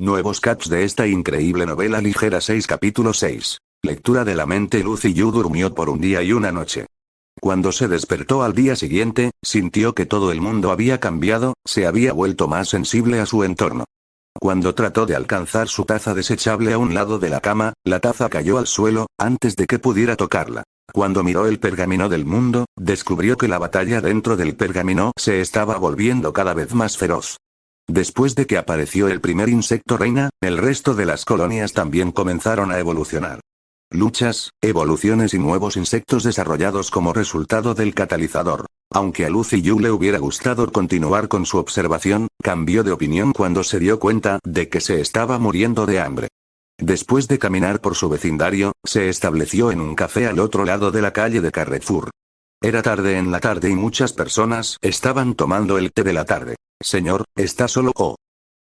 Nuevos caps de esta increíble novela ligera 6 capítulo 6. Lectura de la mente. Lucy Yu durmió por un día y una noche. Cuando se despertó al día siguiente, sintió que todo el mundo había cambiado, se había vuelto más sensible a su entorno. Cuando trató de alcanzar su taza desechable a un lado de la cama, la taza cayó al suelo, antes de que pudiera tocarla. Cuando miró el pergamino del mundo, descubrió que la batalla dentro del pergamino se estaba volviendo cada vez más feroz. Después de que apareció el primer insecto reina, el resto de las colonias también comenzaron a evolucionar. Luchas, evoluciones y nuevos insectos desarrollados como resultado del catalizador. Aunque a Lucy Yu le hubiera gustado continuar con su observación, cambió de opinión cuando se dio cuenta de que se estaba muriendo de hambre. Después de caminar por su vecindario, se estableció en un café al otro lado de la calle de Carrefour. Era tarde en la tarde y muchas personas estaban tomando el té de la tarde. «Señor, ¿está solo o?»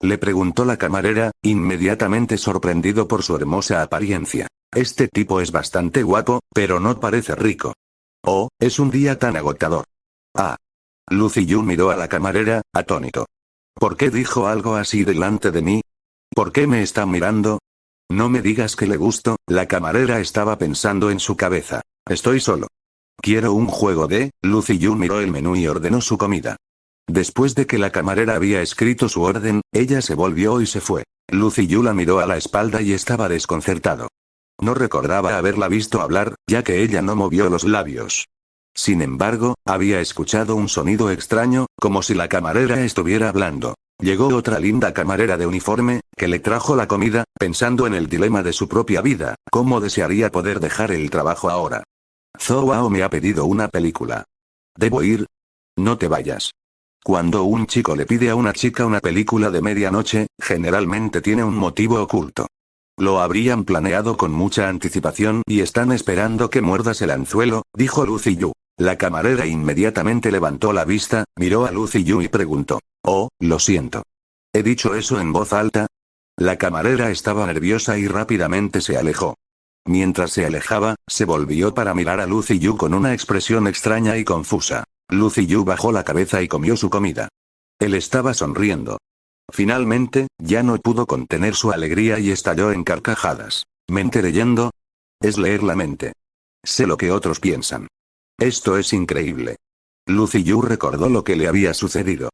le preguntó la camarera, inmediatamente sorprendido por su hermosa apariencia. «Este tipo es bastante guapo, pero no parece rico. Oh, es un día tan agotador». «Ah». Lucy Yu miró a la camarera, atónito. «¿Por qué dijo algo así delante de mí? ¿Por qué me está mirando?» «No me digas que le gusto», la camarera estaba pensando en su cabeza. «Estoy solo. Quiero un juego de...». Lucy Yu miró el menú y ordenó su comida. Después de que la camarera había escrito su orden, ella se volvió y se fue. Lucy Yu la miró a la espalda y estaba desconcertado. No recordaba haberla visto hablar, ya que ella no movió los labios. Sin embargo, había escuchado un sonido extraño, como si la camarera estuviera hablando. Llegó otra linda camarera de uniforme, que le trajo la comida, pensando en el dilema de su propia vida, cómo desearía poder dejar el trabajo ahora. Zhou Wao me ha pedido una película. ¿Debo ir? No te vayas. Cuando un chico le pide a una chica una película de medianoche, generalmente tiene un motivo oculto. Lo habrían planeado con mucha anticipación y están esperando que muerdas el anzuelo, dijo Lucy Yu. La camarera inmediatamente levantó la vista, miró a Lucy Yu y preguntó. «Oh, lo siento. ¿He dicho eso en voz alta?» La camarera estaba nerviosa y rápidamente se alejó. Mientras se alejaba, se volvió para mirar a Lucy Yu con una expresión extraña y confusa. Lucy Yu bajó la cabeza y comió su comida. Él estaba sonriendo. Finalmente, ya no pudo contener su alegría y estalló en carcajadas. «¿Mente leyendo? Es leer la mente. Sé lo que otros piensan. Esto es increíble». Lucy Yu recordó lo que le había sucedido.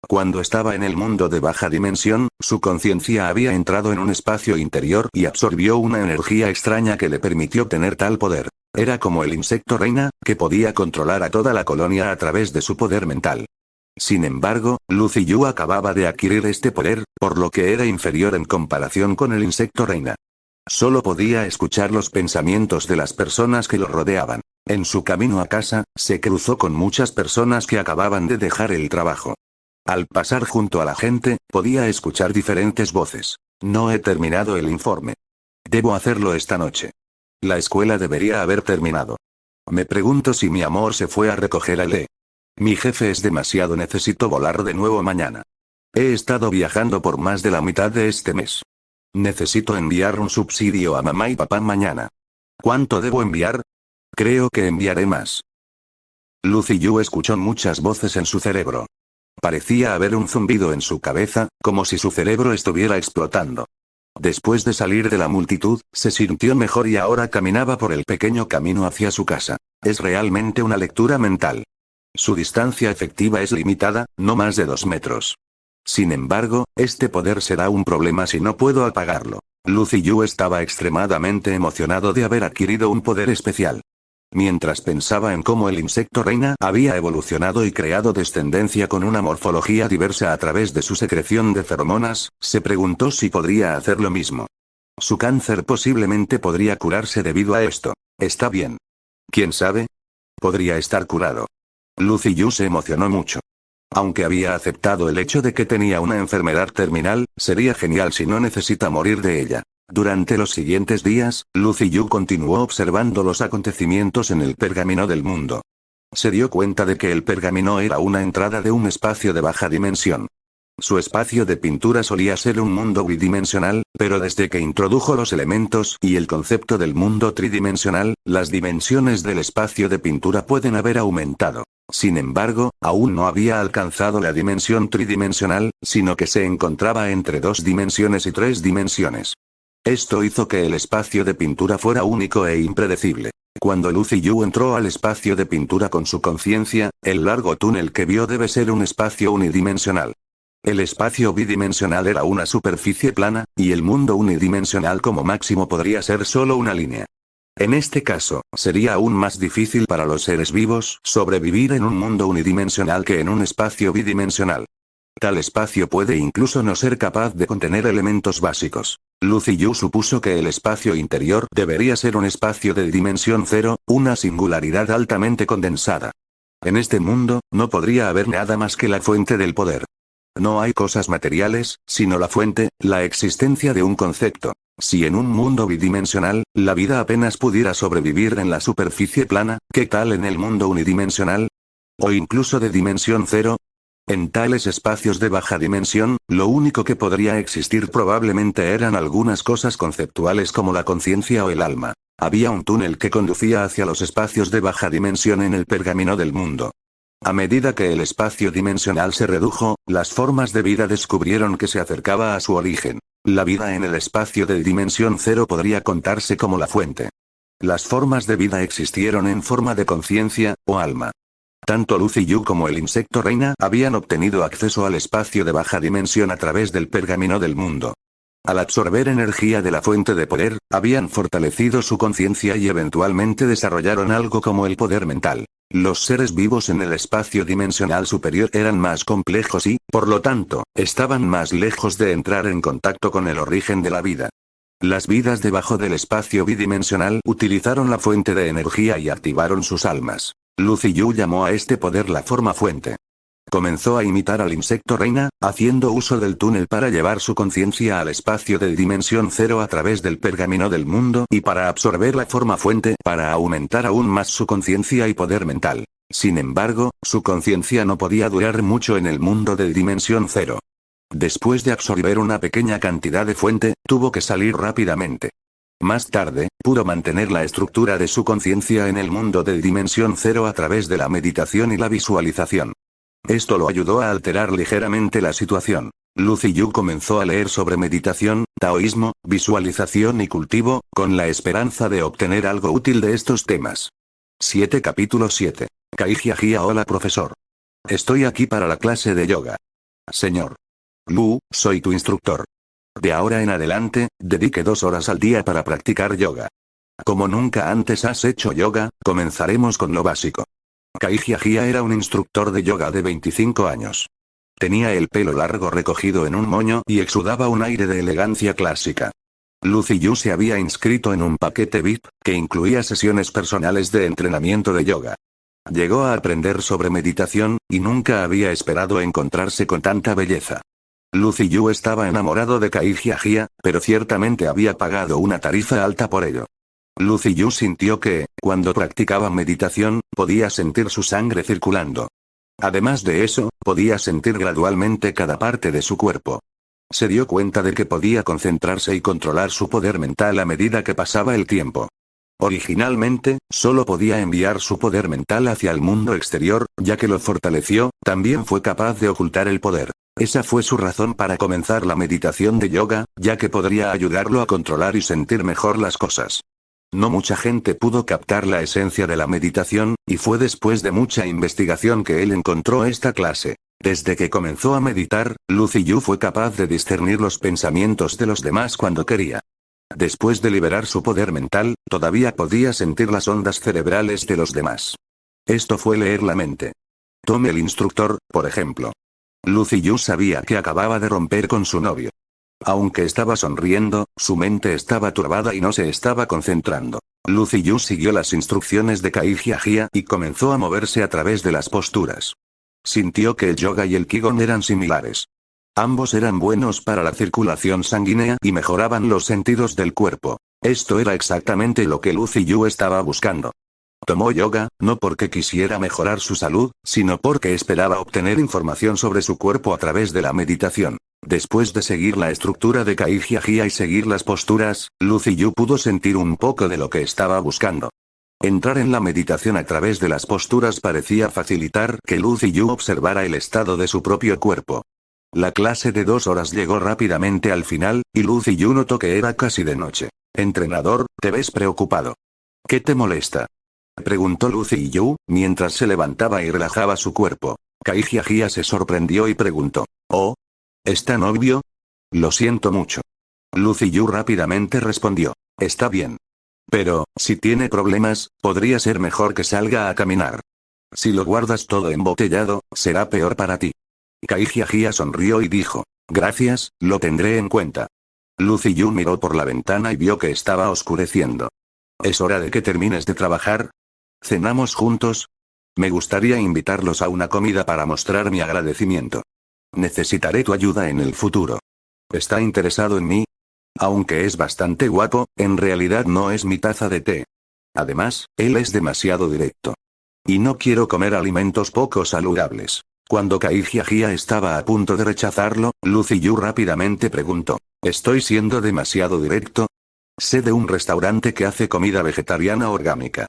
Cuando estaba en el mundo de baja dimensión, su conciencia había entrado en un espacio interior y absorbió una energía extraña que le permitió tener tal poder. Era como el insecto reina, que podía controlar a toda la colonia a través de su poder mental. Sin embargo, Lucy Yu acababa de adquirir este poder, por lo que era inferior en comparación con el insecto reina. Solo podía escuchar los pensamientos de las personas que lo rodeaban. En su camino a casa, se cruzó con muchas personas que acababan de dejar el trabajo. Al pasar junto a la gente, podía escuchar diferentes voces. «No he terminado el informe. Debo hacerlo esta noche. La escuela debería haber terminado. Me pregunto si mi amor se fue a recoger a Lee. Mi jefe es demasiado, necesito volar de nuevo mañana. He estado viajando por más de la mitad de este mes. Necesito enviar un subsidio a mamá y papá mañana. ¿Cuánto debo enviar? Creo que enviaré más». Lucy Yu escuchó muchas voces en su cerebro. Parecía haber un zumbido en su cabeza, como si su cerebro estuviera explotando. Después de salir de la multitud, se sintió mejor y ahora caminaba por el pequeño camino hacia su casa. Es realmente una lectura mental. Su distancia efectiva es limitada, no más de 2 metros. Sin embargo, este poder será un problema si no puedo apagarlo. Lucy Yu estaba extremadamente emocionado de haber adquirido un poder especial. Mientras pensaba en cómo el insecto reina había evolucionado y creado descendencia con una morfología diversa a través de su secreción de feromonas, se preguntó si podría hacer lo mismo. Su cáncer posiblemente podría curarse debido a esto. Está bien. ¿Quién sabe? Podría estar curado. Lucy Yu se emocionó mucho. Aunque había aceptado el hecho de que tenía una enfermedad terminal, sería genial si no necesita morir de ella. Durante los siguientes días, Lucy Yu continuó observando los acontecimientos en el pergamino del mundo. Se dio cuenta de que el pergamino era una entrada de un espacio de baja dimensión. Su espacio de pintura solía ser un mundo bidimensional, pero desde que introdujo los elementos y el concepto del mundo tridimensional, las dimensiones del espacio de pintura pueden haber aumentado. Sin embargo, aún no había alcanzado la dimensión tridimensional, sino que se encontraba entre 2 dimensiones y 3 dimensiones. Esto hizo que el espacio de pintura fuera único e impredecible. Cuando Lucy Yu entró al espacio de pintura con su conciencia, el largo túnel que vio debe ser un espacio unidimensional. El espacio bidimensional era una superficie plana, y el mundo unidimensional como máximo podría ser solo una línea. En este caso, sería aún más difícil para los seres vivos sobrevivir en un mundo unidimensional que en un espacio bidimensional. Tal espacio puede incluso no ser capaz de contener elementos básicos. Lucy Yu supuso que el espacio interior debería ser un espacio de dimensión cero, una singularidad altamente condensada. En este mundo, no podría haber nada más que la fuente del poder. No hay cosas materiales, sino la fuente, la existencia de un concepto. Si en un mundo bidimensional, la vida apenas pudiera sobrevivir en la superficie plana, ¿qué tal en el mundo unidimensional? ¿O incluso de dimensión cero? En tales espacios de baja dimensión, lo único que podría existir probablemente eran algunas cosas conceptuales como la conciencia o el alma. Había un túnel que conducía hacia los espacios de baja dimensión en el pergamino del mundo. A medida que el espacio dimensional se redujo, las formas de vida descubrieron que se acercaba a su origen. La vida en el espacio de dimensión cero podría contarse como la fuente. Las formas de vida existieron en forma de conciencia, o alma. Tanto Lucy Yu como el insecto reina habían obtenido acceso al espacio de baja dimensión a través del pergamino del mundo. Al absorber energía de la fuente de poder, habían fortalecido su conciencia y eventualmente desarrollaron algo como el poder mental. Los seres vivos en el espacio dimensional superior eran más complejos y, por lo tanto, estaban más lejos de entrar en contacto con el origen de la vida. Las vidas debajo del espacio bidimensional utilizaron la fuente de energía y activaron sus almas. Lucy Yu llamó a este poder la forma fuente. Comenzó a imitar al insecto reina, haciendo uso del túnel para llevar su conciencia al espacio de dimensión cero a través del pergamino del mundo y para absorber la forma fuente para aumentar aún más su conciencia y poder mental. Sin embargo, su conciencia no podía durar mucho en el mundo de dimensión cero. Después de absorber una pequeña cantidad de fuente, tuvo que salir rápidamente. Más tarde, pudo mantener la estructura de su conciencia en el mundo de dimensión cero a través de la meditación y la visualización. Esto lo ayudó a alterar ligeramente la situación. Lucy Yu comenzó a leer sobre meditación, taoísmo, visualización y cultivo, con la esperanza de obtener algo útil de estos temas. Capítulo 7. Kaijia. Hola profesor. Estoy aquí para la clase de yoga. Señor Lu, soy tu instructor. De ahora en adelante, dedique 2 horas al día para practicar yoga. Como nunca antes has hecho yoga, comenzaremos con lo básico. Kaijia era un instructor de yoga de 25 años. Tenía el pelo largo recogido en un moño y exudaba un aire de elegancia clásica. Lucy Yu se había inscrito en un paquete VIP, que incluía sesiones personales de entrenamiento de yoga. Llegó a aprender sobre meditación, y nunca había esperado encontrarse con tanta belleza. Lucy Yu estaba enamorado de Kaijia, pero ciertamente había pagado una tarifa alta por ello. Lucy Yu sintió que, cuando practicaba meditación, podía sentir su sangre circulando. Además de eso, podía sentir gradualmente cada parte de su cuerpo. Se dio cuenta de que podía concentrarse y controlar su poder mental a medida que pasaba el tiempo. Originalmente, solo podía enviar su poder mental hacia el mundo exterior, ya que lo fortaleció, también fue capaz de ocultar el poder. Esa fue su razón para comenzar la meditación de yoga, ya que podría ayudarlo a controlar y sentir mejor las cosas. No mucha gente pudo captar la esencia de la meditación, y fue después de mucha investigación que él encontró esta clase. Desde que comenzó a meditar, Lucy Yu fue capaz de discernir los pensamientos de los demás cuando quería. Después de liberar su poder mental, todavía podía sentir las ondas cerebrales de los demás. Esto fue leer la mente. Tome el instructor, por ejemplo. Lucy Yu sabía que acababa de romper con su novio. Aunque estaba sonriendo, su mente estaba turbada y no se estaba concentrando. Lucy Yu siguió las instrucciones de Kaijia y comenzó a moverse a través de las posturas. Sintió que el yoga y el qigong eran similares. Ambos eran buenos para la circulación sanguínea y mejoraban los sentidos del cuerpo. Esto era exactamente lo que Lucy Yu estaba buscando. Tomó yoga, no porque quisiera mejorar su salud, sino porque esperaba obtener información sobre su cuerpo a través de la meditación. Después de seguir la estructura de Kai Jia y seguir las posturas, Lucy Yu pudo sentir un poco de lo que estaba buscando. Entrar en la meditación a través de las posturas parecía facilitar que Lucy Yu observara el estado de su propio cuerpo. La clase de 2 horas llegó rápidamente al final, y Lucy Yu notó que era casi de noche. Entrenador, te ves preocupado. ¿Qué te molesta?, preguntó Lucy Yu, mientras se levantaba y relajaba su cuerpo. Kai Jia se sorprendió y preguntó, ¿oh? ¿Es tan obvio? Lo siento mucho. Lucy Yu rápidamente respondió, está bien. Pero, si tiene problemas, podría ser mejor que salga a caminar. Si lo guardas todo embotellado, será peor para ti. Kai Jia sonrió y dijo, gracias, lo tendré en cuenta. Lucy Yu miró por la ventana y vio que estaba oscureciendo. ¿Es hora de que termines de trabajar? ¿Cenamos juntos? Me gustaría invitarlos a una comida para mostrar mi agradecimiento. Necesitaré tu ayuda en el futuro. ¿Está interesado en mí? Aunque es bastante guapo, en realidad no es mi taza de té. Además, él es demasiado directo. Y no quiero comer alimentos poco saludables. Cuando Kai Jia estaba a punto de rechazarlo, Lucy Yu rápidamente preguntó, ¿estoy siendo demasiado directo? Sé de un restaurante que hace comida vegetariana orgánica.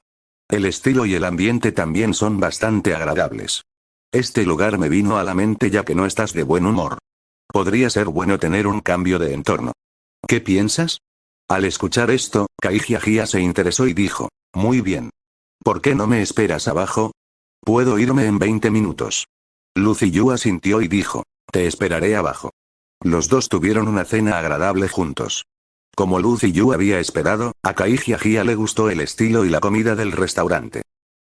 El estilo y el ambiente también son bastante agradables. Este lugar me vino a la mente ya que no estás de buen humor. Podría ser bueno tener un cambio de entorno. ¿Qué piensas? Al escuchar esto, Kai Jia se interesó y dijo, muy bien. ¿Por qué no me esperas abajo? Puedo irme en 20 minutos. Lucy Yu asintió y dijo, te esperaré abajo. Los dos tuvieron una cena agradable juntos. Como Lucy Yu había esperado, a Kai Jia le gustó el estilo y la comida del restaurante.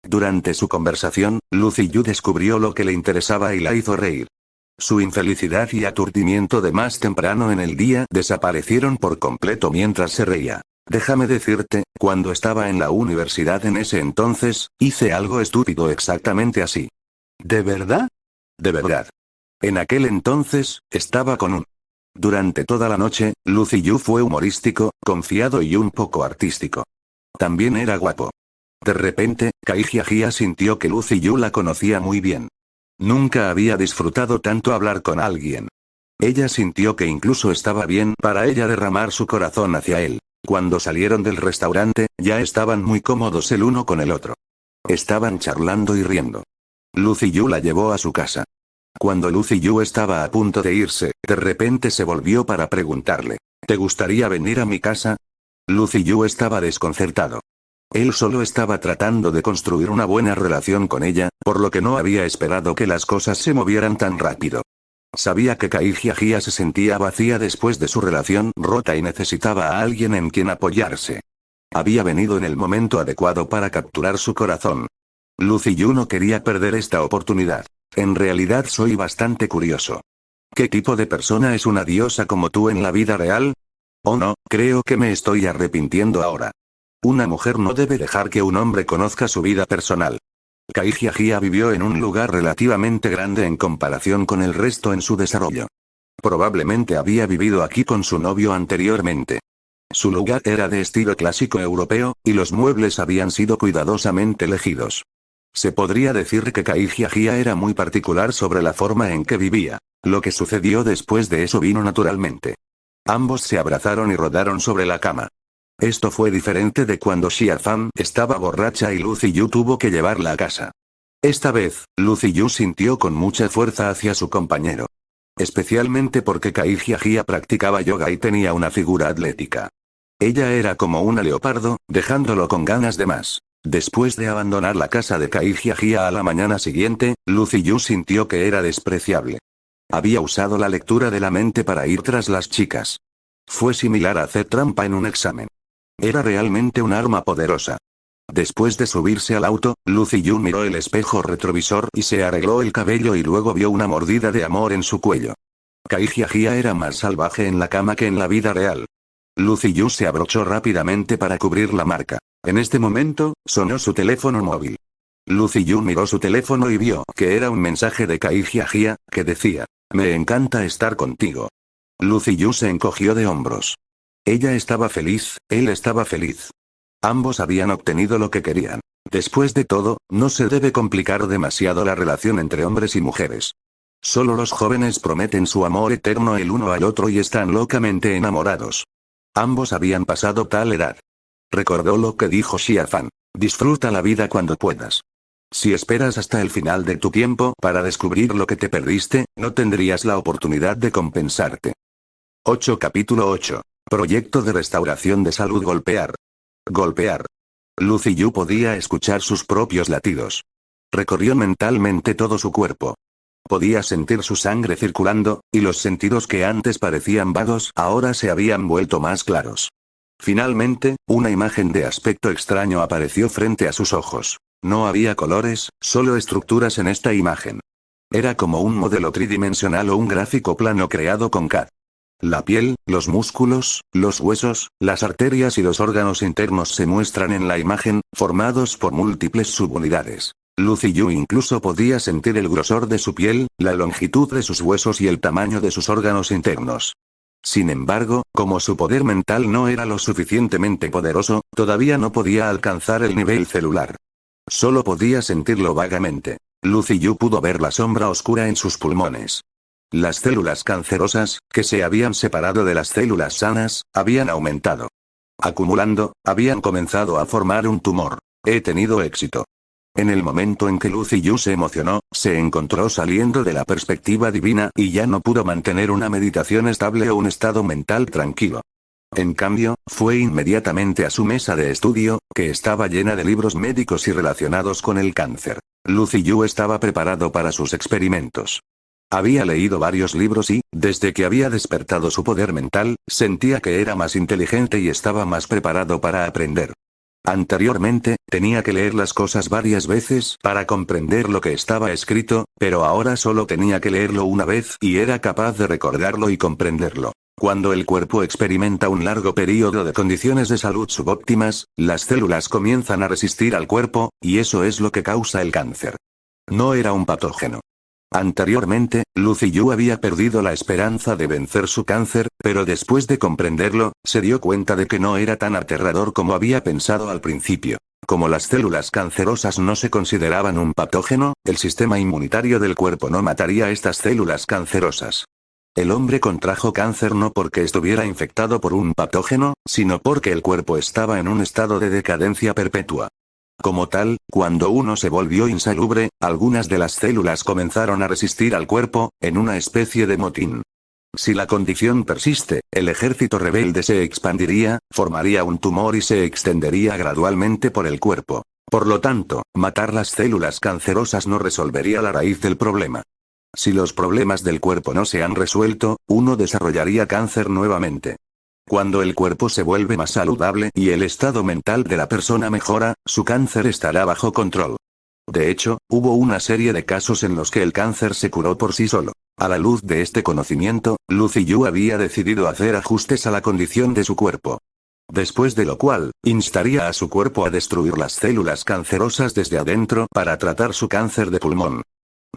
Durante su conversación, Lucy Yu descubrió lo que le interesaba y la hizo reír. Su infelicidad y aturdimiento de más temprano en el día desaparecieron por completo mientras se reía. Déjame decirte, cuando estaba en la universidad en ese entonces, hice algo estúpido exactamente así. ¿De verdad? De verdad. En aquel entonces, estaba con un... Durante toda la noche, Lucy Yu fue humorístico, confiado y un poco artístico. También era guapo. De repente, Kai Jia sintió que Lucy Yu la conocía muy bien. Nunca había disfrutado tanto hablar con alguien. Ella sintió que incluso estaba bien para ella derramar su corazón hacia él. Cuando salieron del restaurante, ya estaban muy cómodos el uno con el otro. Estaban charlando y riendo. Lucy Yu la llevó a su casa. Cuando Lucy Yu estaba a punto de irse, de repente se volvió para preguntarle, ¿te gustaría venir a mi casa? Lucy Yu estaba desconcertado. Él solo estaba tratando de construir una buena relación con ella, por lo que no había esperado que las cosas se movieran tan rápido. Sabía que Kai Jia se sentía vacía después de su relación rota y necesitaba a alguien en quien apoyarse. Había venido en el momento adecuado para capturar su corazón. Lucy Yu no quería perder esta oportunidad. En realidad soy bastante curioso. ¿Qué tipo de persona es una diosa como tú en la vida real? Oh no, creo que me estoy arrepintiendo ahora. Una mujer no debe dejar que un hombre conozca su vida personal. Kai Jia vivió en un lugar relativamente grande en comparación con el resto en su desarrollo. Probablemente había vivido aquí con su novio anteriormente. Su lugar era de estilo clásico europeo, y los muebles habían sido cuidadosamente elegidos. Se podría decir que Kai Jia era muy particular sobre la forma en que vivía. Lo que sucedió después de eso vino naturalmente. Ambos se abrazaron y rodaron sobre la cama. Esto fue diferente de cuando Xia Fan estaba borracha y Lucy Yu tuvo que llevarla a casa. Esta vez, Lucy Yu sintió con mucha fuerza hacia su compañero. Especialmente porque Kai Jia practicaba yoga y tenía una figura atlética. Ella era como una leopardo, dejándolo con ganas de más. Después de abandonar la casa de Kai Jia a la mañana siguiente, Lucy Yu sintió que era despreciable. Había usado la lectura de la mente para ir tras las chicas. Fue similar a hacer trampa en un examen. Era realmente un arma poderosa. Después de subirse al auto, Lucy Yu miró el espejo retrovisor y se arregló el cabello y luego vio una mordida de amor en su cuello. Kai Jia era más salvaje en la cama que en la vida real. Lucy Yu se abrochó rápidamente para cubrir la marca. En este momento, sonó su teléfono móvil. Lucy Yu miró su teléfono y vio que era un mensaje de Kai Jia, que decía, me encanta estar contigo. Lucy Yu se encogió de hombros. Ella estaba feliz, él estaba feliz. Ambos habían obtenido lo que querían. Después de todo, no se debe complicar demasiado la relación entre hombres y mujeres. Solo los jóvenes prometen su amor eterno el uno al otro y están locamente enamorados. Ambos habían pasado tal edad. Recordó lo que dijo Xia Fan. Disfruta la vida cuando puedas. Si esperas hasta el final de tu tiempo para descubrir lo que te perdiste, no tendrías la oportunidad de compensarte. 8 Capítulo 8. Proyecto de restauración de salud. Golpear. Golpear. Lu Ziyu podía escuchar sus propios latidos. Recorrió mentalmente todo su cuerpo. Podía sentir su sangre circulando, y los sentidos que antes parecían vagos ahora se habían vuelto más claros. Finalmente, una imagen de aspecto extraño apareció frente a sus ojos. No había colores, solo estructuras en esta imagen. Era como un modelo tridimensional o un gráfico plano creado con CAD. La piel, los músculos, los huesos, las arterias y los órganos internos se muestran en la imagen, formados por múltiples subunidades. Lu Ziyu incluso podía sentir el grosor de su piel, la longitud de sus huesos y el tamaño de sus órganos internos. Sin embargo, como su poder mental no era lo suficientemente poderoso, todavía no podía alcanzar el nivel celular. Solo podía sentirlo vagamente. Lu Ziyu pudo ver la sombra oscura en sus pulmones. Las células cancerosas, que se habían separado de las células sanas, habían aumentado. Acumulando, habían comenzado a formar un tumor. He tenido éxito. En el momento en que Lu Ziyu se emocionó, se encontró saliendo de la perspectiva divina y ya no pudo mantener una meditación estable o un estado mental tranquilo. En cambio, fue inmediatamente a su mesa de estudio, que estaba llena de libros médicos y relacionados con el cáncer. Lu Ziyu estaba preparado para sus experimentos. Había leído varios libros y, desde que había despertado su poder mental, sentía que era más inteligente y estaba más preparado para aprender. Anteriormente, tenía que leer las cosas varias veces para comprender lo que estaba escrito, pero ahora solo tenía que leerlo una vez y era capaz de recordarlo y comprenderlo. Cuando el cuerpo experimenta un largo periodo de condiciones de salud subóptimas, las células comienzan a resistir al cuerpo, y eso es lo que causa el cáncer. No era un patógeno. Anteriormente, Lu Ziyu había perdido la esperanza de vencer su cáncer, pero después de comprenderlo, se dio cuenta de que no era tan aterrador como había pensado al principio. Como las células cancerosas no se consideraban un patógeno, el sistema inmunitario del cuerpo no mataría estas células cancerosas. El hombre contrajo cáncer no porque estuviera infectado por un patógeno, sino porque el cuerpo estaba en un estado de decadencia perpetua. Como tal, cuando uno se volvió insalubre, algunas de las células comenzaron a resistir al cuerpo, en una especie de motín. Si la condición persiste, el ejército rebelde se expandiría, formaría un tumor y se extendería gradualmente por el cuerpo. Por lo tanto, matar las células cancerosas no resolvería la raíz del problema. Si los problemas del cuerpo no se han resuelto, uno desarrollaría cáncer nuevamente. Cuando el cuerpo se vuelve más saludable y el estado mental de la persona mejora, su cáncer estará bajo control. De hecho, hubo una serie de casos en los que el cáncer se curó por sí solo. A la luz de este conocimiento, Lu Ziyu había decidido hacer ajustes a la condición de su cuerpo. Después de lo cual, instaría a su cuerpo a destruir las células cancerosas desde adentro para tratar su cáncer de pulmón.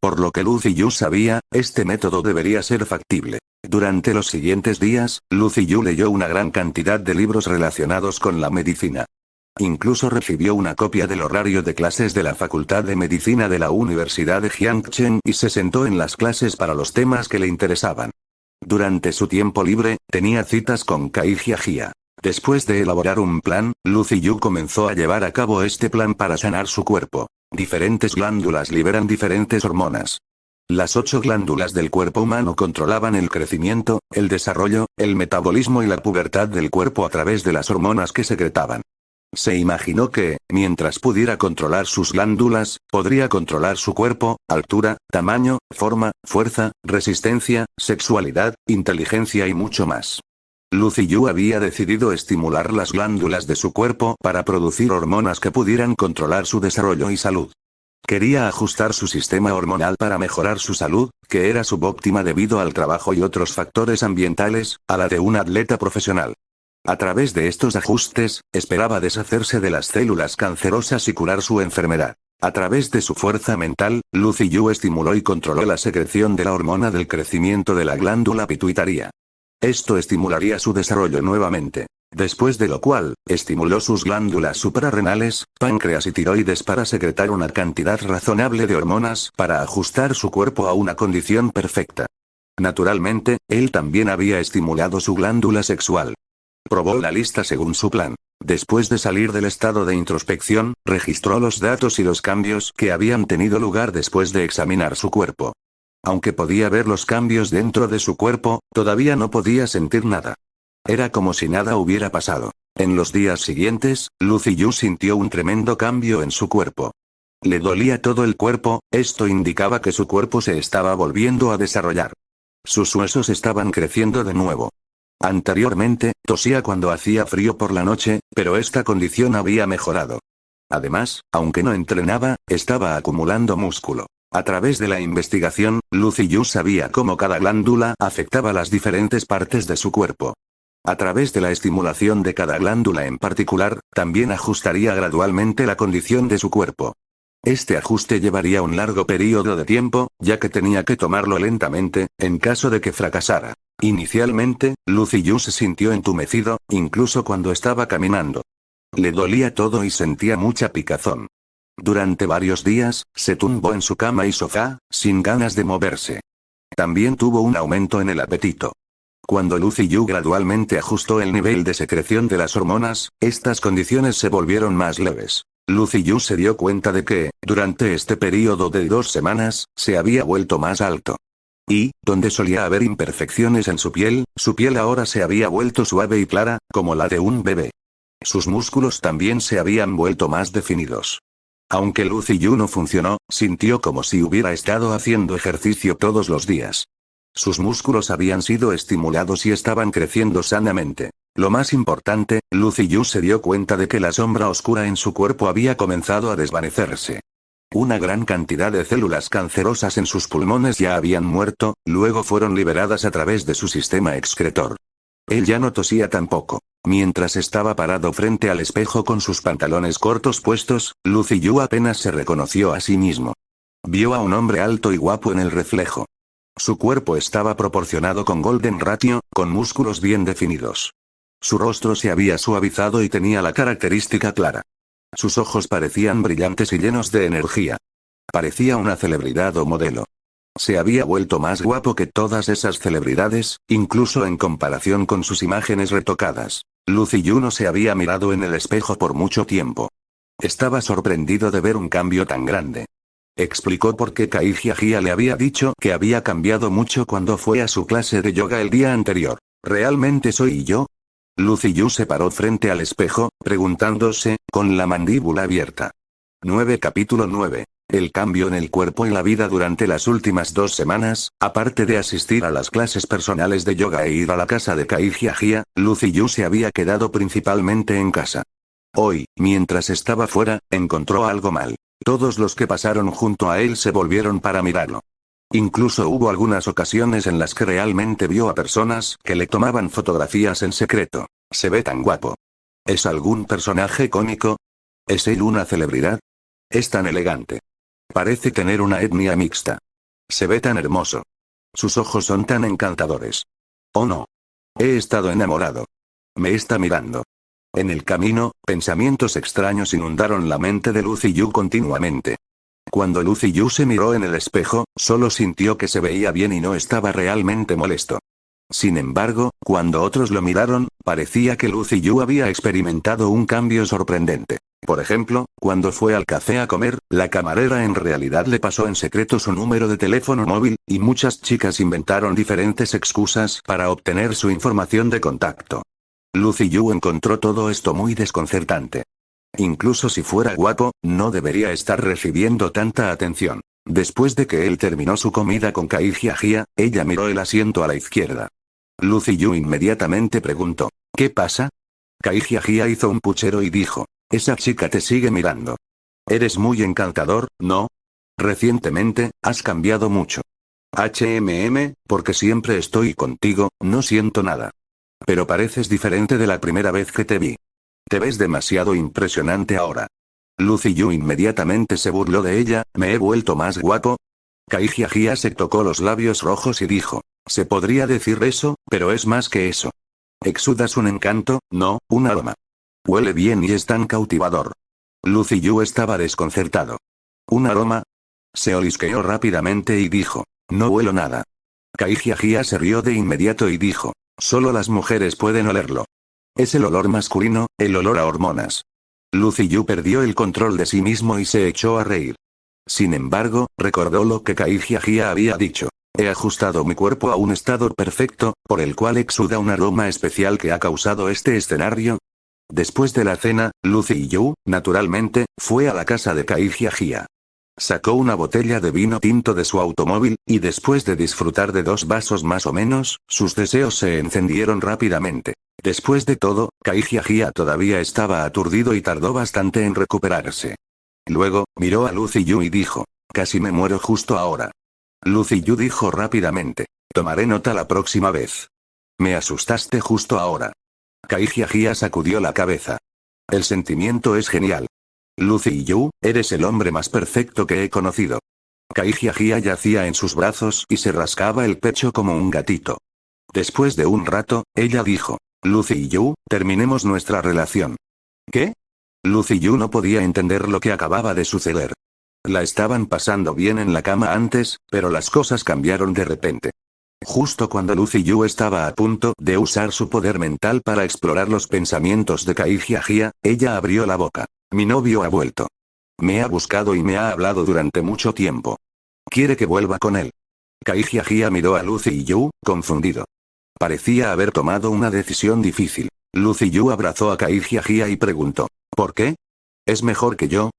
Por lo que Lu Ziyu sabía, este método debería ser factible. Durante los siguientes días, Lu Ziyu leyó una gran cantidad de libros relacionados con la medicina. Incluso recibió una copia del horario de clases de la Facultad de Medicina de la Universidad de Jiangchen y se sentó en las clases para los temas que le interesaban. Durante su tiempo libre, tenía citas con Kai Jia. Después de elaborar un plan, Lu Ziyu comenzó a llevar a cabo este plan para sanar su cuerpo. Diferentes glándulas liberan diferentes hormonas. Las 8 glándulas del cuerpo humano controlaban el crecimiento, el desarrollo, el metabolismo y la pubertad del cuerpo a través de las hormonas que secretaban. Se imaginó que, mientras pudiera controlar sus glándulas, podría controlar su cuerpo, altura, tamaño, forma, fuerza, resistencia, sexualidad, inteligencia y mucho más. Lu Ziyu había decidido estimular las glándulas de su cuerpo para producir hormonas que pudieran controlar su desarrollo y salud. Quería ajustar su sistema hormonal para mejorar su salud, que era subóptima debido al trabajo y otros factores ambientales, a la de un atleta profesional. A través de estos ajustes, esperaba deshacerse de las células cancerosas y curar su enfermedad. A través de su fuerza mental, Lu Ziyu estimuló y controló la secreción de la hormona del crecimiento de la glándula pituitaria. Esto estimularía su desarrollo nuevamente. Después de lo cual, estimuló sus glándulas suprarrenales, páncreas y tiroides para secretar una cantidad razonable de hormonas para ajustar su cuerpo a una condición perfecta. Naturalmente, él también había estimulado su glándula sexual. Probó la lista según su plan. Después de salir del estado de introspección, registró los datos y los cambios que habían tenido lugar después de examinar su cuerpo. Aunque podía ver los cambios dentro de su cuerpo, todavía no podía sentir nada. Era como si nada hubiera pasado. En los días siguientes, Lucy Yu sintió un tremendo cambio en su cuerpo. Le dolía todo el cuerpo, esto indicaba que su cuerpo se estaba volviendo a desarrollar. Sus huesos estaban creciendo de nuevo. Anteriormente, tosía cuando hacía frío por la noche, pero esta condición había mejorado. Además, aunque no entrenaba, estaba acumulando músculo. A través de la investigación, Lucy Yu sabía cómo cada glándula afectaba las diferentes partes de su cuerpo. A través de la estimulación de cada glándula en particular, también ajustaría gradualmente la condición de su cuerpo. Este ajuste llevaría un largo periodo de tiempo, ya que tenía que tomarlo lentamente, en caso de que fracasara. Inicialmente, Lucy Yu se sintió entumecido, incluso cuando estaba caminando. Le dolía todo y sentía mucha picazón. Durante varios días, se tumbó en su cama y sofá, sin ganas de moverse. También tuvo un aumento en el apetito. Cuando Lucy Yu gradualmente ajustó el nivel de secreción de las hormonas, estas condiciones se volvieron más leves. Lucy Yu se dio cuenta de que, durante este periodo de 2 semanas, se había vuelto más alto. Y, donde solía haber imperfecciones en su piel ahora se había vuelto suave y clara, como la de un bebé. Sus músculos también se habían vuelto más definidos. Aunque Lucy Yu no funcionó, sintió como si hubiera estado haciendo ejercicio todos los días. Sus músculos habían sido estimulados y estaban creciendo sanamente. Lo más importante, Lucy Yu se dio cuenta de que la sombra oscura en su cuerpo había comenzado a desvanecerse. Una gran cantidad de células cancerosas en sus pulmones ya habían muerto, luego fueron liberadas a través de su sistema excretor. Él ya no tosía tampoco. Mientras estaba parado frente al espejo con sus pantalones cortos puestos, Lucy Yu apenas se reconoció a sí mismo. Vio a un hombre alto y guapo en el reflejo. Su cuerpo estaba proporcionado con Golden Ratio, con músculos bien definidos. Su rostro se había suavizado y tenía la característica clara. Sus ojos parecían brillantes y llenos de energía. Parecía una celebridad o modelo. Se había vuelto más guapo que todas esas celebridades, incluso en comparación con sus imágenes retocadas. Lucy Yu no se había mirado en el espejo por mucho tiempo. Estaba sorprendido de ver un cambio tan grande. Explicó por qué Kai Jia le había dicho que había cambiado mucho cuando fue a su clase de yoga el día anterior. ¿Realmente soy yo? Lucy Yu se paró frente al espejo, preguntándose, con la mandíbula abierta. 9 Capítulo 9. El cambio en el cuerpo y la vida durante las últimas 2 semanas, aparte de asistir a las clases personales de yoga e ir a la casa de Kai Jia, Lucy Yu se había quedado principalmente en casa. Hoy, mientras estaba fuera, encontró algo mal. Todos los que pasaron junto a él se volvieron para mirarlo. Incluso hubo algunas ocasiones en las que realmente vio a personas que le tomaban fotografías en secreto. Se ve tan guapo. ¿Es algún personaje cómico? ¿Es él una celebridad? Es tan elegante. Parece tener una etnia mixta. Se ve tan hermoso. Sus ojos son tan encantadores. Oh no. He estado enamorado. Me está mirando. En el camino, pensamientos extraños inundaron la mente de Lucy Yu continuamente. Cuando Lucy Yu se miró en el espejo, solo sintió que se veía bien y no estaba realmente molesto. Sin embargo, cuando otros lo miraron, parecía que Lucy Yu había experimentado un cambio sorprendente. Por ejemplo, cuando fue al café a comer, la camarera en realidad le pasó en secreto su número de teléfono móvil, y muchas chicas inventaron diferentes excusas para obtener su información de contacto. Lucy Yu encontró todo esto muy desconcertante. Incluso si fuera guapo, no debería estar recibiendo tanta atención. Después de que él terminó su comida con Kai Jia, ella miró el asiento a la izquierda. Lucy Yu inmediatamente preguntó, ¿qué pasa? Kai Jia hizo un puchero y dijo, esa chica te sigue mirando. Eres muy encantador, ¿no? Recientemente, has cambiado mucho. Porque siempre estoy contigo, no siento nada. Pero pareces diferente de la primera vez que te vi. Te ves demasiado impresionante ahora. Lucy Yu inmediatamente se burló de ella, ¿me he vuelto más guapo? Kai Jia se tocó los labios rojos y dijo, se podría decir eso, pero es más que eso. Exudas un encanto, no, un aroma. Huele bien y es tan cautivador. Lucy Yu estaba desconcertado. ¿Un aroma? Se olisqueó rápidamente y dijo, no huelo nada. Kai Jia se rió de inmediato y dijo, solo las mujeres pueden olerlo. Es el olor masculino, el olor a hormonas. Lucy Yu perdió el control de sí mismo y se echó a reír. Sin embargo, recordó lo que Kai Jia había dicho. He ajustado mi cuerpo a un estado perfecto, por el cual exuda un aroma especial que ha causado este escenario. Después de la cena, Lucy Yu, naturalmente, fue a la casa de Kai Jia. Sacó una botella de vino tinto de su automóvil, y después de disfrutar de 2 vasos más o menos, sus deseos se encendieron rápidamente. Después de todo, Kai Jia todavía estaba aturdido y tardó bastante en recuperarse. Luego, miró a Lucy Yu y dijo, casi me muero justo ahora. Lucy Yu dijo rápidamente, tomaré nota la próxima vez. Me asustaste justo ahora. Kai Jia sacudió la cabeza. El sentimiento es genial. Lucy Yu, eres el hombre más perfecto que he conocido. Kai Jia yacía en sus brazos y se rascaba el pecho como un gatito. Después de un rato, ella dijo, Lucy Yu, terminemos nuestra relación. ¿Qué? Lucy Yu no podía entender lo que acababa de suceder. La estaban pasando bien en la cama antes, pero las cosas cambiaron de repente. Justo cuando Lucy Yu estaba a punto de usar su poder mental para explorar los pensamientos de Kai Jia, ella abrió la boca. Mi novio ha vuelto. Me ha buscado y me ha hablado durante mucho tiempo. ¿Quiere que vuelva con él? Kai Jia miró a Lucy Yu, confundido. Parecía haber tomado una decisión difícil. Lucy Yu abrazó a Kai Jia y preguntó, ¿por qué? ¿Es mejor que yo?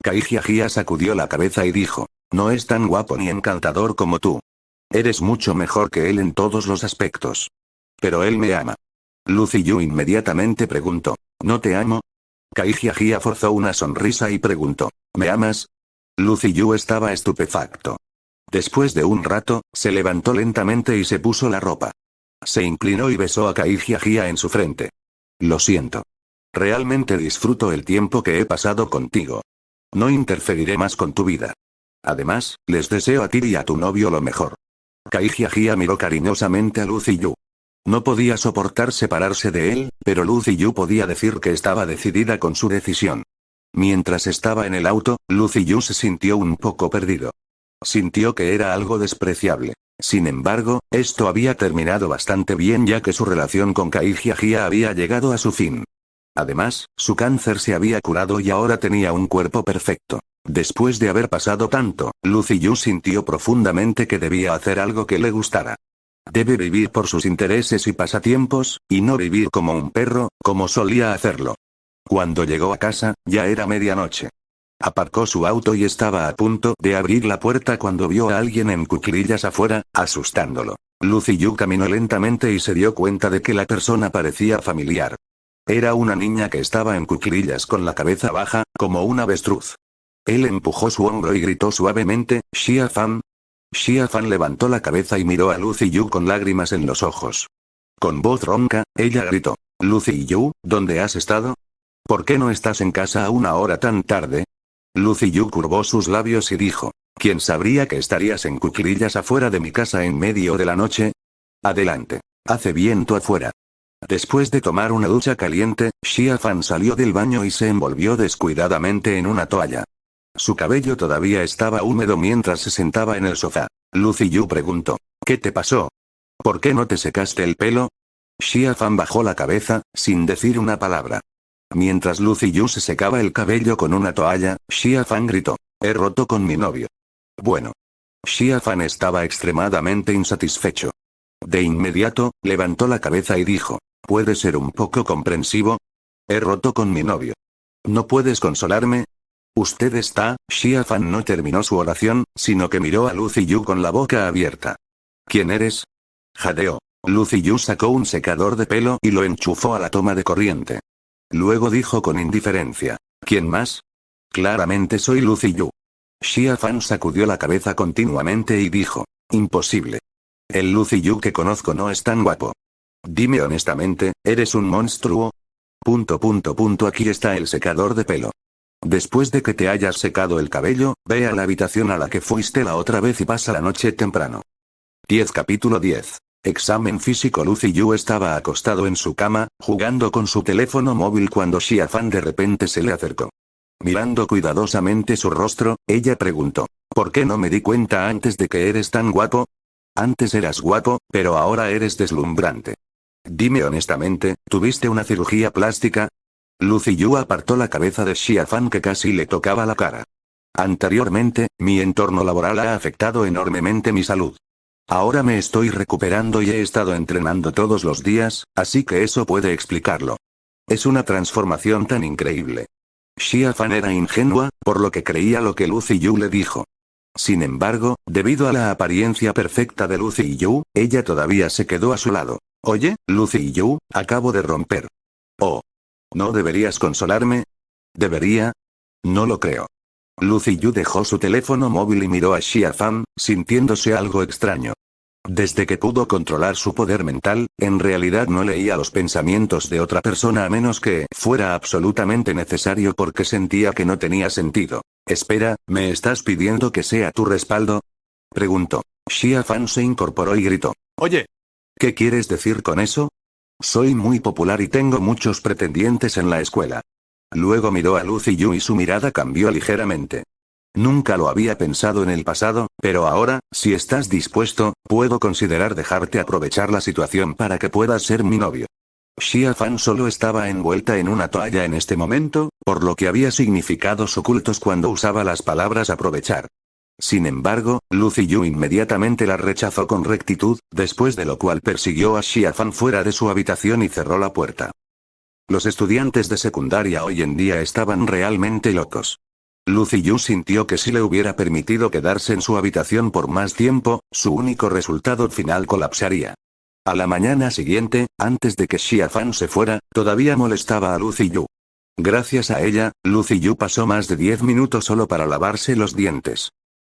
Kai Jia sacudió la cabeza y dijo, no es tan guapo ni encantador como tú. Eres mucho mejor que él en todos los aspectos. Pero él me ama. Lucy Yu inmediatamente preguntó, ¿no te amo? Kai Jia forzó una sonrisa y preguntó, ¿me amas? Lucy Yu estaba estupefacto. Después de un rato, se levantó lentamente y se puso la ropa. Se inclinó y besó a Kai Jia en su frente. Lo siento. Realmente disfruto el tiempo que he pasado contigo. No interferiré más con tu vida. Además, les deseo a ti y a tu novio lo mejor. Kai Jia miró cariñosamente a Lucy Yu. No podía soportar separarse de él, pero Lucy Yu podía decir que estaba decidida con su decisión. Mientras estaba en el auto, Lucy Yu se sintió un poco perdido. Sintió que era algo despreciable. Sin embargo, esto había terminado bastante bien ya que su relación con Kai Jia había llegado a su fin. Además, su cáncer se había curado y ahora tenía un cuerpo perfecto. Después de haber pasado tanto, Lucy Yu sintió profundamente que debía hacer algo que le gustara. Debe vivir por sus intereses y pasatiempos, y no vivir como un perro, como solía hacerlo. Cuando llegó a casa, ya era medianoche. Aparcó su auto y estaba a punto de abrir la puerta cuando vio a alguien en cuclillas afuera, asustándolo. Lucy Yu caminó lentamente y se dio cuenta de que la persona parecía familiar. Era una niña que estaba en cuclillas con la cabeza baja, como un avestruz. Él empujó su hombro y gritó suavemente, Xia Fan. Xia Fan levantó la cabeza y miró a Lucy Yu con lágrimas en los ojos. Con voz ronca, ella gritó, Lucy Yu, ¿dónde has estado? ¿Por qué no estás en casa a una hora tan tarde? Lucy Yu curvó sus labios y dijo, ¿quién sabría que estarías en cuclillas afuera de mi casa en medio de la noche? Adelante. Hace viento afuera. Después de tomar una ducha caliente, Xia Fan salió del baño y se envolvió descuidadamente en una toalla. Su cabello todavía estaba húmedo mientras se sentaba en el sofá. Lucy Yu preguntó, ¿qué te pasó? ¿Por qué no te secaste el pelo? Xia Fan bajó la cabeza, sin decir una palabra. Mientras Lucy Yu se secaba el cabello con una toalla, Xia Fan gritó, he roto con mi novio. Bueno. Xia Fan estaba extremadamente insatisfecho. De inmediato, levantó la cabeza y dijo, ¿puedes ser un poco comprensivo? He roto con mi novio. ¿No puedes consolarme? Usted está, Xia Fan no terminó su oración, sino que miró a Lucy Yu con la boca abierta. ¿Quién eres? Jadeó. Lucy Yu sacó un secador de pelo y lo enchufó a la toma de corriente. Luego dijo con indiferencia, ¿quién más? Claramente soy Lucy Yu. Xia Fan sacudió la cabeza continuamente y dijo, imposible. El Lucy Yu que conozco no es tan guapo. Dime honestamente, ¿eres un monstruo? Aquí está el secador de pelo. Después de que te hayas secado el cabello, ve a la habitación a la que fuiste la otra vez y pasa la noche temprano. 10 Capítulo 10. Examen físico. Lucy Yu estaba acostado en su cama, jugando con su teléfono móvil cuando Xia Fan de repente se le acercó. Mirando cuidadosamente su rostro, ella preguntó: ¿por qué no me di cuenta antes de que eres tan guapo? Antes eras guapo, pero ahora eres deslumbrante. Dime honestamente, ¿tuviste una cirugía plástica? Lucy Yu apartó la cabeza de Xia Fan que casi le tocaba la cara. Anteriormente, mi entorno laboral ha afectado enormemente mi salud. Ahora me estoy recuperando y he estado entrenando todos los días, así que eso puede explicarlo. Es una transformación tan increíble. Xia Fan era ingenua, por lo que creía lo que Lucy Yu le dijo. Sin embargo, debido a la apariencia perfecta de Lucy Yu, ella todavía se quedó a su lado. Oye, Lucy Yu, acabo de romper. Oh. ¿No deberías consolarme? ¿Debería? No lo creo. Lucy Yu dejó su teléfono móvil y miró a Xia Fan, sintiéndose algo extraño. Desde que pudo controlar su poder mental, en realidad no leía los pensamientos de otra persona a menos que fuera absolutamente necesario porque sentía que no tenía sentido. Espera, ¿me estás pidiendo que sea tu respaldo? Preguntó. Xia Fan se incorporó y gritó. Oye. ¿Qué quieres decir con eso? Soy muy popular y tengo muchos pretendientes en la escuela. Luego miró a Lucy Yu y su mirada cambió ligeramente. Nunca lo había pensado en el pasado, pero ahora, si estás dispuesto, puedo considerar dejarte aprovechar la situación para que puedas ser mi novio. Xia Fan solo estaba envuelta en una toalla en este momento, por lo que había significados ocultos cuando usaba las palabras aprovechar. Sin embargo, Lucy Yu inmediatamente la rechazó con rectitud, después de lo cual persiguió a Xia Fan fuera de su habitación y cerró la puerta. Los estudiantes de secundaria hoy en día estaban realmente locos. Lucy Yu sintió que si le hubiera permitido quedarse en su habitación por más tiempo, su único resultado final colapsaría. A la mañana siguiente, antes de que Xia Fan se fuera, todavía molestaba a Lucy Yu. Gracias a ella, Lucy Yu pasó más de 10 minutos solo para lavarse los dientes.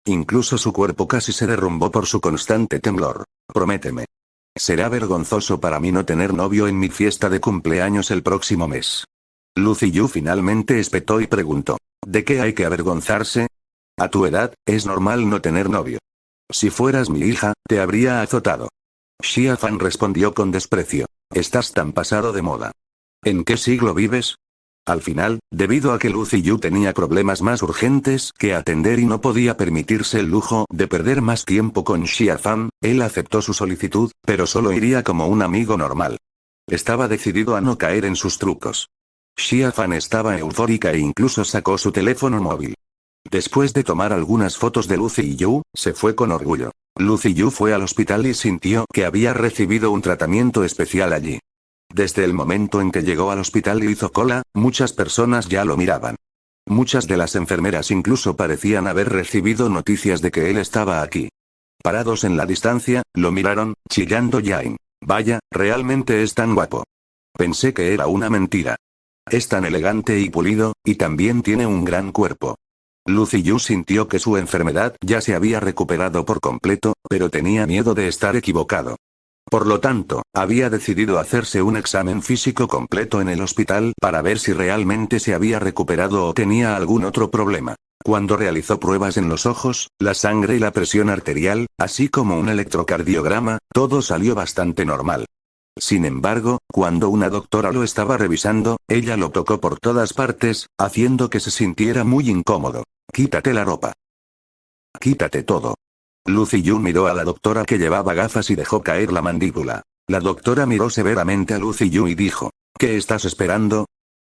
Incluso su cuerpo casi se derrumbó por su constante temblor. Prométeme. Será vergonzoso para mí no tener novio en mi fiesta de cumpleaños el próximo mes. Lucy Yu finalmente espetó y preguntó. ¿De qué hay que avergonzarse? A tu edad, es normal no tener novio. Si fueras mi hija, te habría azotado. Xia Fan respondió con desprecio. Estás tan pasado de moda. ¿En qué siglo vives? Al final, debido a que Lucy Yu tenía problemas más urgentes que atender y no podía permitirse el lujo de perder más tiempo con Xia Fan, él aceptó su solicitud, pero solo iría como un amigo normal. Estaba decidido a no caer en sus trucos. Xia Fan estaba eufórica e incluso sacó su teléfono móvil. Después de tomar algunas fotos de Lucy Yu, se fue con orgullo. Lucy Yu fue al hospital y sintió que había recibido un tratamiento especial allí. Desde el momento en que llegó al hospital y hizo cola, muchas personas ya lo miraban. Muchas de las enfermeras incluso parecían haber recibido noticias de que él estaba aquí. Parados en la distancia, lo miraron, chillando Yain. Vaya, realmente es tan guapo. Pensé que era una mentira. Es tan elegante y pulido, y también tiene un gran cuerpo. Lucy Yu sintió que su enfermedad ya se había recuperado por completo, pero tenía miedo de estar equivocado. Por lo tanto, había decidido hacerse un examen físico completo en el hospital para ver si realmente se había recuperado o tenía algún otro problema. Cuando realizó pruebas en los ojos, la sangre y la presión arterial, así como un electrocardiograma, todo salió bastante normal. Sin embargo, cuando una doctora lo estaba revisando, ella lo tocó por todas partes, haciendo que se sintiera muy incómodo. Quítate la ropa. Quítate todo. Lucy Yu miró a la doctora que llevaba gafas y dejó caer la mandíbula. La doctora miró severamente a Lucy Yu y dijo, ¿qué estás esperando?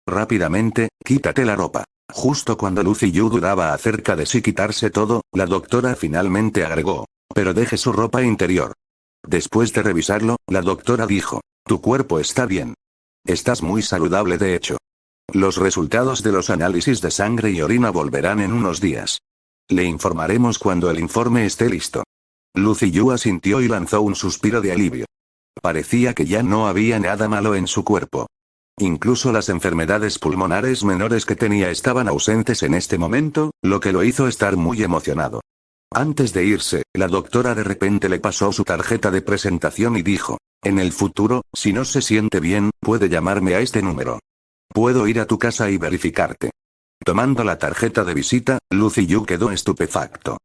Rápidamente, quítate la ropa. Justo cuando Lucy Yu dudaba acerca de si quitarse todo, la doctora finalmente agregó, pero deje su ropa interior. Después de revisarlo, la doctora dijo, tu cuerpo está bien. Estás muy saludable de hecho. Los resultados de los análisis de sangre y orina volverán en unos días. Le informaremos cuando el informe esté listo. Lucy Yu asintió y lanzó un suspiro de alivio. Parecía que ya no había nada malo en su cuerpo. Incluso las enfermedades pulmonares menores que tenía estaban ausentes en este momento, lo que lo hizo estar muy emocionado. Antes de irse, la doctora de repente le pasó su tarjeta de presentación y dijo, en el futuro, si no se siente bien, puede llamarme a este número. Puedo ir a tu casa y verificarte. Tomando la tarjeta de visita, Lucy Yu quedó estupefacto.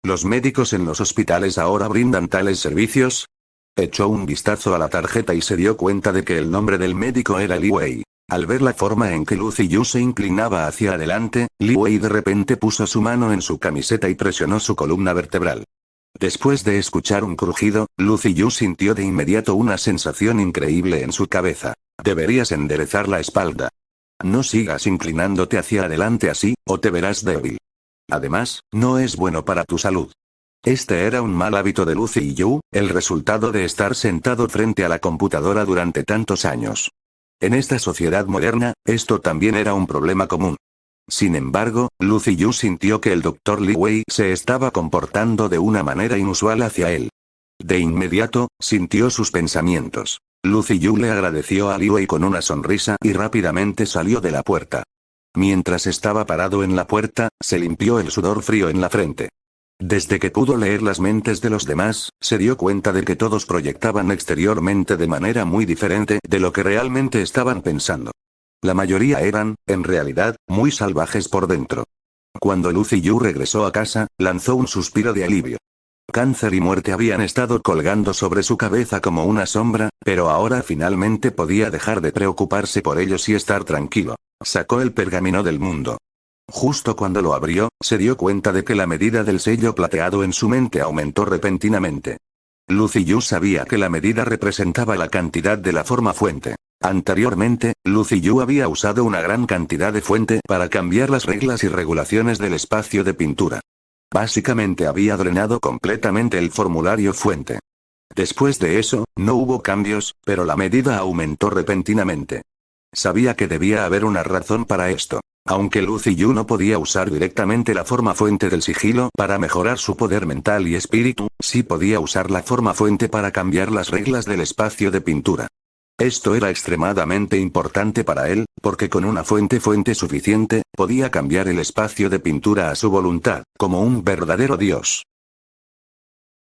¿Los médicos en los hospitales ahora brindan tales servicios? Echó un vistazo a la tarjeta y se dio cuenta de que el nombre del médico era Li Wei. Al ver la forma en que Lu Ziyu se inclinaba hacia adelante, Li Wei de repente puso su mano en su camiseta y presionó su columna vertebral. Después de escuchar un crujido, Lu Ziyu sintió de inmediato una sensación increíble en su cabeza. Deberías enderezar la espalda. No sigas inclinándote hacia adelante así, o te verás débil. Además, no es bueno para tu salud. Este era un mal hábito de Lu Ziyu, el resultado de estar sentado frente a la computadora durante tantos años. En esta sociedad moderna, esto también era un problema común. Sin embargo, Lu Ziyu sintió que el Dr. Li Wei se estaba comportando de una manera inusual hacia él. De inmediato, sintió sus pensamientos. Lu Ziyu le agradeció a Li Wei con una sonrisa y rápidamente salió de la puerta. Mientras estaba parado en la puerta, se limpió el sudor frío en la frente. Desde que pudo leer las mentes de los demás, se dio cuenta de que todos proyectaban exteriormente de manera muy diferente de lo que realmente estaban pensando. La mayoría eran, en realidad, muy salvajes por dentro. Cuando Lu Ziyu regresó a casa, lanzó un suspiro de alivio. Cáncer y muerte habían estado colgando sobre su cabeza como una sombra, pero ahora finalmente podía dejar de preocuparse por ellos y estar tranquilo. Sacó el pergamino del mundo. Justo cuando lo abrió, se dio cuenta de que la medida del sello plateado en su mente aumentó repentinamente. Lu Ziyu sabía que la medida representaba la cantidad de la forma fuente. Anteriormente, Lu Ziyu había usado una gran cantidad de fuente para cambiar las reglas y regulaciones del espacio de pintura. Básicamente había drenado completamente el formulario fuente. Después de eso, no hubo cambios, pero la medida aumentó repentinamente. Sabía que debía haber una razón para esto. Aunque Lu Ziyu no podía usar directamente la forma fuente del sigilo para mejorar su poder mental y espíritu, sí podía usar la forma fuente para cambiar las reglas del espacio de pintura. Esto era extremadamente importante para él, porque con una fuente suficiente, podía cambiar el espacio de pintura a su voluntad, como un verdadero dios.